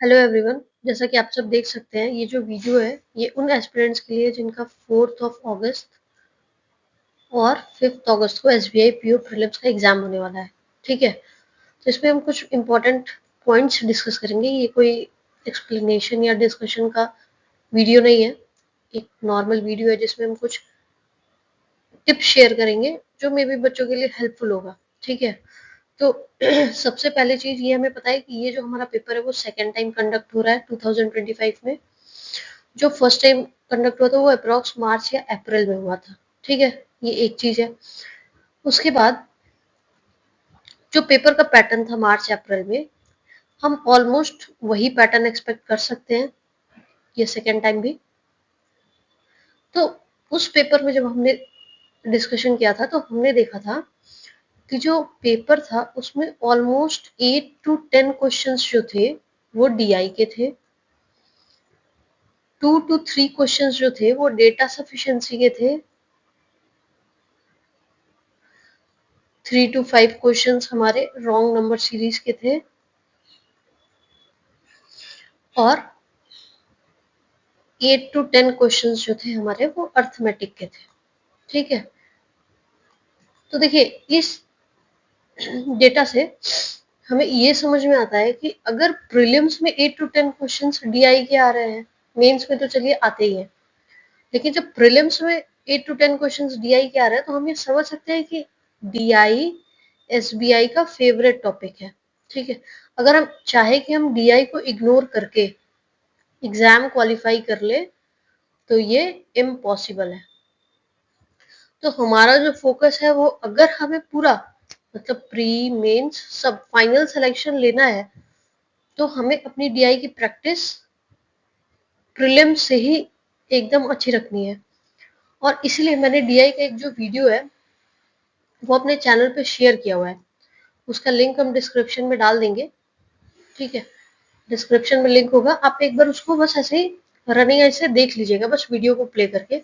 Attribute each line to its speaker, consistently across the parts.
Speaker 1: Hello everyone. जैसा कि आप सब देख सकते हैं, ये जो वीडियो है ये उन एस्पिरेंट्स के लिए जिनका 4 अगस्त और 5 अगस्त को एसबीआई पीओ प्रीलिम्स का एग्जाम होने वाला है। ठीक है, तो इसमें हम कुछ इंपॉर्टेंट पॉइंट्स डिस्कस करेंगे। ये कोई एक्सप्लेनेशन या डिस्कशन का वीडियो नहीं है, एक नॉर्मल वीडियो है जिसमें हम कुछ टिप्स शेयर करेंगे जो मे बी बच्चों के लिए हेल्पफुल होगा। ठीक है, तो सबसे पहले चीज ये हमें पता है कि ये जो हमारा पेपर है वो सेकेंड टाइम कंडक्ट हो रहा है 2025 में। जो फर्स्ट टाइम कंडक्ट हुआ था वो अप्रॉक्स मार्च या अप्रैल में हुआ था। ठीक है, ये एक चीज है। उसके बाद जो पेपर का पैटर्न था मार्च अप्रैल में, हम ऑलमोस्ट वही पैटर्न एक्सपेक्ट कर सकते हैं ये सेकेंड टाइम भी। तो उस पेपर में जब हमने डिस्कशन किया था तो हमने देखा था कि जो पेपर था उसमें ऑलमोस्ट 8 to 10 क्वेश्चंस जो थे वो डीआई के थे। 2 to 3 क्वेश्चंस जो थे वो डेटा सफिशिएंसी के थे। 3 to 5 क्वेश्चंस हमारे रॉन्ग नंबर सीरीज के थे और 8 to 10 क्वेश्चंस जो थे हमारे वो अर्थमेटिक के थे। ठीक है, तो देखिए इस डेटा से हमें ये समझ में आता है कि अगर प्रीलिम्स में 8 to 10 क्वेश्चंस डीआई के आ रहे हैं, मेंस में तो चलिए आते ही हैं, लेकिन जब प्रीलिम्स में 8 to 10 क्वेश्चंस डीआई के आ रहे हैं तो हम ये समझ सकते हैं कि डीआई एसबीआई का फेवरेट टॉपिक है। ठीक है, अगर हम चाहे कि हम डीआई को इग्नोर करके एग्जाम क्वालिफाई कर ले तो ये इम्पॉसिबल है। तो हमारा जो फोकस है वो, अगर हमें पूरा मतलब प्री मेंस सब फाइनल सिलेक्शन लेना है तो हमें अपनी डीआई की प्रैक्टिस प्रीलिम्स से ही एकदम अच्छी रखनी है। और इसलिए मैंने डीआई का एक जो वीडियो है वो अपने चैनल पे शेयर किया हुआ है, उसका लिंक हम डिस्क्रिप्शन में डाल देंगे। ठीक है, डिस्क्रिप्शन में लिंक होगा, आप एक बार उसको बस ऐसे ही रनिंग ऐसे देख लीजिएगा, बस वीडियो को प्ले करके।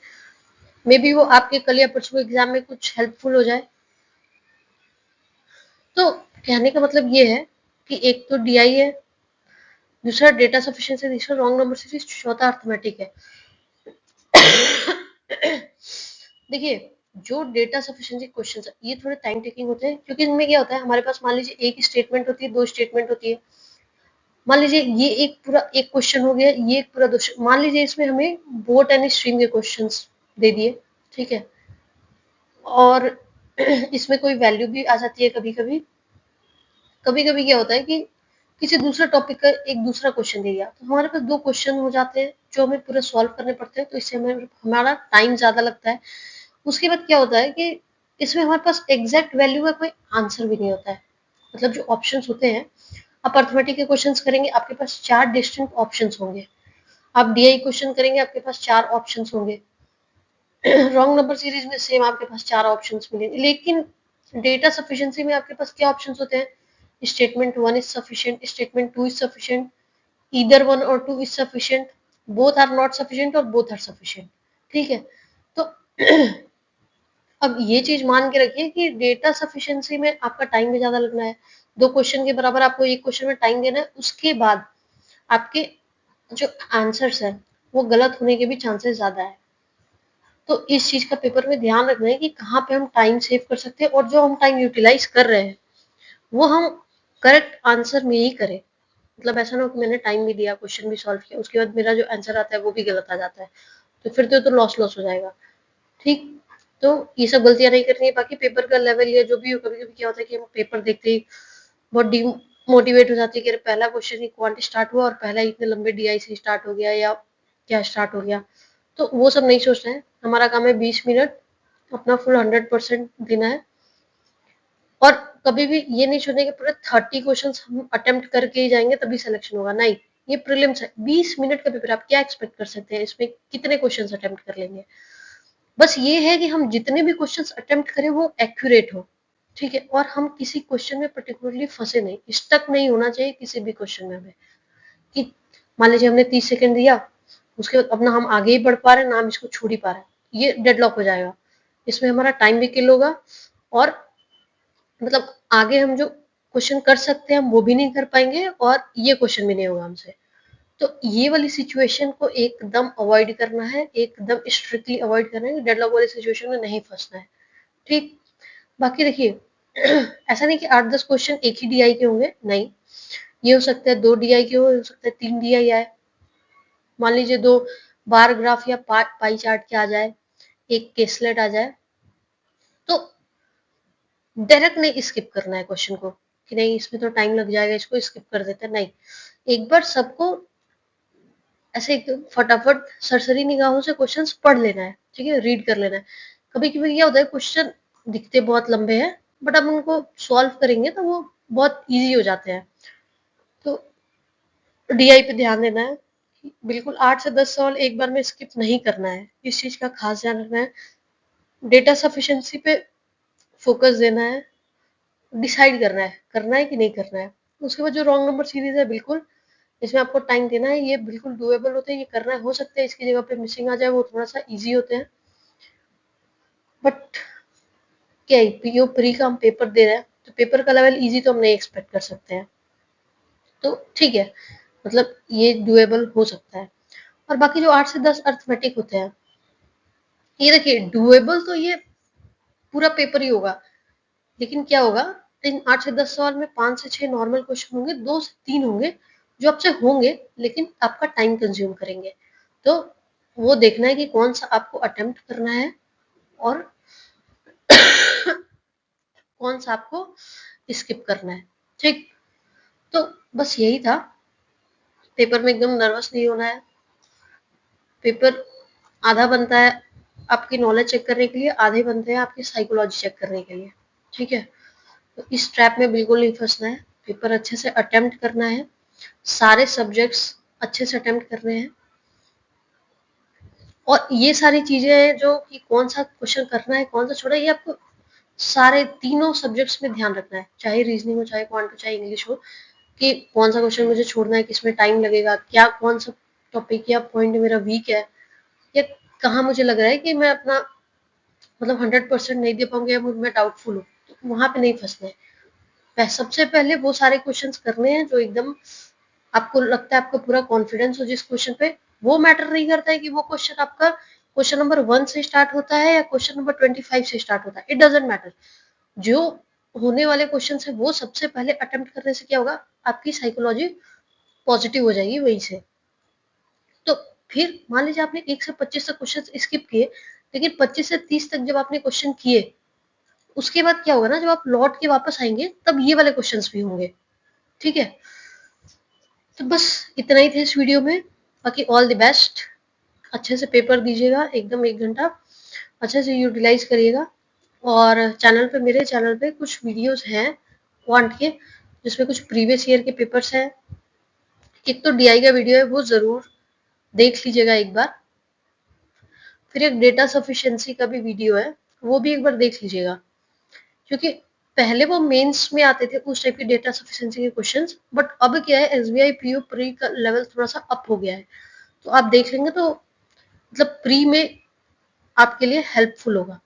Speaker 1: मे बी वो आपके कल या परसों एग्जाम में कुछ हेल्पफुल हो जाए। तो कहने का मतलब ये है कि एक तो डीआई है, दूसरा डेटा सफिशिएंसी, तीसरा रॉन्ग नंबर सीरीज, चौथा अर्थमेटिक है। देखिए, जो डेटा सफिशिएंसी क्वेश्चन है ये थोड़े टाइम टेकिंग होते हैं, क्योंकि इनमें क्या होता है, हमारे पास मान लीजिए एक स्टेटमेंट होती है, दो स्टेटमेंट होती है। मान लीजिए ये एक पूरा एक क्वेश्चन हो गया, ये एक पूरा मान लीजिए इसमें हमें बोट एंड स्ट्रीम के क्वेश्चंस दे दिए। ठीक है, और इसमें कोई वैल्यू भी आ जाती है कभी कभी। कभी कभी क्या होता है कि किसी दूसरे टॉपिक का एक दूसरा क्वेश्चन दे दिया तो हमारे पास दो क्वेश्चन हो जाते हैं जो हमें पूरे सॉल्व करने पड़ते हैं, तो इससे हमें हमारा टाइम ज्यादा लगता है। उसके बाद क्या होता है कि इसमें हमारे पास एग्जैक्ट वैल्यू का कोई आंसर भी नहीं होता है। मतलब जो ऑप्शंस होते हैं, आप अर्थमेटिक के क्वेश्चंस करेंगे आपके पास 4 डिस्टिंक्ट ऑप्शंस होंगे, आप डीआई क्वेश्चन करेंगे आपके पास 4 ऑप्शंस होंगे, रॉन्ग नंबर सीरीज में सेम आपके पास 4 ऑप्शंस मिलेंगे। लेकिन डेटा सफिशिएंसी में आपके पास क्या ऑप्शंस होते हैं, statement one is sufficient, statement two is sufficient, either one or two is sufficient, both are not sufficient or both are sufficient. ठीक है, तो अब ये चीज मान के रखिए कि डेटा सफिशिएंसी में आपका टाइम भी ज्यादा लगना है, दो क्वेश्चन के बराबर आपको एक क्वेश्चन में टाइम देना है, उसके बाद आपके जो आंसर्स है वो गलत होने के भी चांसेस ज्यादा है। तो इस चीज का पेपर में ध्यान रखना है कि कहाँ पे हम टाइम सेव कर सकते हैं, और जो हम टाइम यूटिलाइज कर रहे हैं वो हम करेक्ट आंसर में ही करें। मतलब ऐसा ना हो कि मैंने टाइम भी दिया, क्वेश्चन भी सॉल्व किया, उसके बाद मेरा जो आंसर आता है वो भी गलत आ जाता है, तो फिर तो लॉस लॉस हो जाएगा। ठीक, तो ये सब गलतियां नहीं करनी है। बाकी पेपर का लेवल या जो भी हो, कभी कभी क्या होता है कि हम पेपर देखते ही बहुत डिमोटिवेट हो जाती है कि पहला क्वेश्चन ही क्वांट स्टार्ट हुआ और पहला इतने लंबे डीआई से स्टार्ट हो गया या क्या स्टार्ट हो गया। तो वो सब नहीं सोचना है, हमारा काम है 20 मिनट अपना फुल 100% देना है। और कभी भी ये नहीं सोचना कि पूरे 30 क्वेश्चन हम अटेम्प्ट करके ही जाएंगे तभी सिलेक्शन होगा, नहीं। ये प्रीलिम्स है, 20 मिनट का पेपर, आप क्या एक्सपेक्ट कर सकते हैं इसमें कितने क्वेश्चन अटेम्प्ट कर लेंगे। बस ये है कि हम जितने भी क्वेश्चंस अटेम्प्ट करें वो एक्यूरेट हो। ठीक है, और हम किसी क्वेश्चन में पर्टिकुलरली फंसे नहीं, स्टक नहीं होना चाहिए किसी भी क्वेश्चन में हमें, कि मान लीजिए हमने 30 सेकंड दिया, उसके बाद अपना हम आगे ही बढ़ पा रहे हैं ना हम इसको छोड़ ही पा रहे हैं, ये डेडलॉक हो जाएगा। इसमें हमारा टाइम भी किल होगा और मतलब आगे हम जो क्वेश्चन कर सकते हैं हम वो भी नहीं कर पाएंगे और ये क्वेश्चन भी नहीं होगा हमसे। तो ये वाली सिचुएशन को एकदम अवॉइड करना है, एकदम स्ट्रिक्टली अवॉइड करना है, डेडलॉक वाली सिचुएशन में नहीं फंसना है। ठीक। बाकी देखिए ऐसा नहीं कि 8-10 क्वेश्चन एक ही डीआई के होंगे, नहीं। ये हो सकता है 2 डीआई के हो सकता है 3 डीआई आए। मान लीजिए 2 बार ग्राफ या पाई चार्ट के आ जाए, एक केसलेट आ जाए, तो डायरेक्ट नहीं स्किप करना है क्वेश्चन को कि नहीं इसमें तो टाइम लग जाएगा, इसको स्किप कर देते हैं, नहीं। एक बार सबको ऐसे एकदम फटाफट सरसरी निगाहों से क्वेश्चंस पढ़ लेना है, ठीक है, रीड कर लेना है। कभी कभी क्या होता है क्वेश्चन दिखते बहुत लंबे हैं, बट अब उनको सॉल्व करेंगे तो वो बहुत इजी हो जाते हैं। तो डीआई पे ध्यान देना है, बिल्कुल 8 से 10 सवाल एक बार में स्किप नहीं करना है, इस चीज का खास ध्यान रखना है। डेटा सफिशिएंसी पे फोकस देना है, डिसाइड करना है कि नहीं करना है। उसके बाद जो रॉन्ग नंबर सीरीज है, बिल्कुल इसमें आपको टाइम देना है, ये बिल्कुल डुएबल होते हैं, ये करना है, हो सकता है इसकी जगह पे मिसिंग आ जाए, वो थोड़ा सा इजी होते हैं, बट क्या है, पीओ प्री का हम पेपर दे रहे हैं तो पेपर का लेवल इजी तो हम नहीं एक्सपेक्ट कर सकते हैं, तो ठीक है, मतलब ये डुएबल हो सकता है। और बाकी जो 8 से 10 अर्थमेटिक होते हैं, ये देखिए डुएबल तो ये पूरा पेपर ही होगा, लेकिन क्या होगा, इन 8 से 10 सवाल में 5 से 6 नॉर्मल क्वेश्चन होंगे, 2 से 3 होंगे जो आपसे होंगे लेकिन आपका टाइम कंज्यूम करेंगे। तो वो देखना है कि कौन सा आपको अटेम्प्ट करना है और कौन सा आपको स्किप करना है। ठीक। तो बस यही था, पेपर में एकदम नर्वस नहीं होना है। पेपर आधा बनता है आपकी नॉलेज चेक करने के लिए, आधे बनते हैं आपकी साइकोलॉजी चेक करने के लिए। ठीक है, तो इस ट्रैप में बिल्कुल नहीं फंसना है, पेपर अच्छे से अटेम्प्ट करना है, सारे सब्जेक्ट्स अच्छे से अटेम्प्ट करने हैं। और ये सारी चीजें हैं जो कि कौन सा क्वेश्चन करना है कौन सा छोड़ा, ये आपको सारे तीनों सब्जेक्ट्स में ध्यान रखना है, चाहे रीजनिंग हो, चाहे क्वांट हो, चाहे इंग्लिश हो, कि कौन सा क्वेश्चन मुझे छोड़ना है, किसमें टाइम लगेगा, क्या कौन सा टॉपिक या पॉइंट मेरा वीक है, या कहाँ मुझे लग रहा है कि मैं अपना मतलब 100% नहीं दे पाऊंगी या मैं डाउटफुल हूँ, तो वहां पे नहीं फंसना है। सबसे पहले वो सारे क्वेश्चंस करने हैं जो एकदम आपको लगता है, आपको पूरा कॉन्फिडेंस हो जिस क्वेश्चन पे। वो मैटर नहीं करता है कि वो क्वेश्चन आपका क्वेश्चन नंबर 1 से स्टार्ट होता है या क्वेश्चन नंबर 25 से स्टार्ट होता है, इट डजेंट मैटर। जो होने वाले क्वेश्चन है वो सबसे पहले अटेम्प्ट करने से क्या होगा, आपकी साइकोलॉजी पॉजिटिव हो जाएगी वहीं से। तो फिर मान लीजिए आपने 1 से 25 तक क्वेश्चन स्किप किए, लेकिन 25 से 30 तक जब आपने क्वेश्चन किए, उसके बाद क्या होगा ना, जब आप लौट के वापस आएंगे तब ये वाले क्वेश्चंस भी होंगे। ठीक है, तो बस इतना ही था इस वीडियो में। बाकी ऑल द बेस्ट, अच्छे से पेपर दीजिएगा, एकदम 1 घंटा अच्छे से यूटिलाइज करिएगा। और चैनल पे, मेरे चैनल पे कुछ वीडियोस हैं क्वांट के, जिसमें कुछ प्रीवियस ईयर के पेपर्स हैं। एक तो डीआई का वीडियो है, वो जरूर देख लीजिएगा एक बार। फिर एक डेटा सफिशिएंसी का भी वीडियो है, वो भी एक बार देख लीजिएगा, क्योंकि पहले वो मेंस में आते थे उस टाइप के डेटा सफिशिएंसी के क्वेश्चंस, बट अब क्या है, एसबीआई पीओ प्री का लेवल थोड़ा सा अप हो गया है, तो आप देख लेंगे तो मतलब प्री में आपके लिए हेल्पफुल होगा।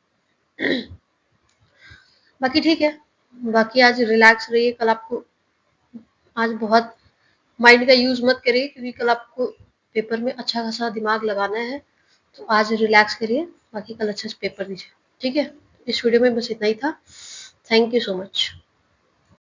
Speaker 1: बाकी ठीक है, बाकी आज रिलैक्स रहिए, कल आपको, आज बहुत माइंड का यूज मत करिए क्योंकि कल आपको पेपर में अच्छा खासा दिमाग लगाना है, तो आज रिलैक्स करिए, बाकी कल अच्छे से पेपर दीजिए। ठीक है, इस वीडियो में बस इतना ही था। Thank you so much.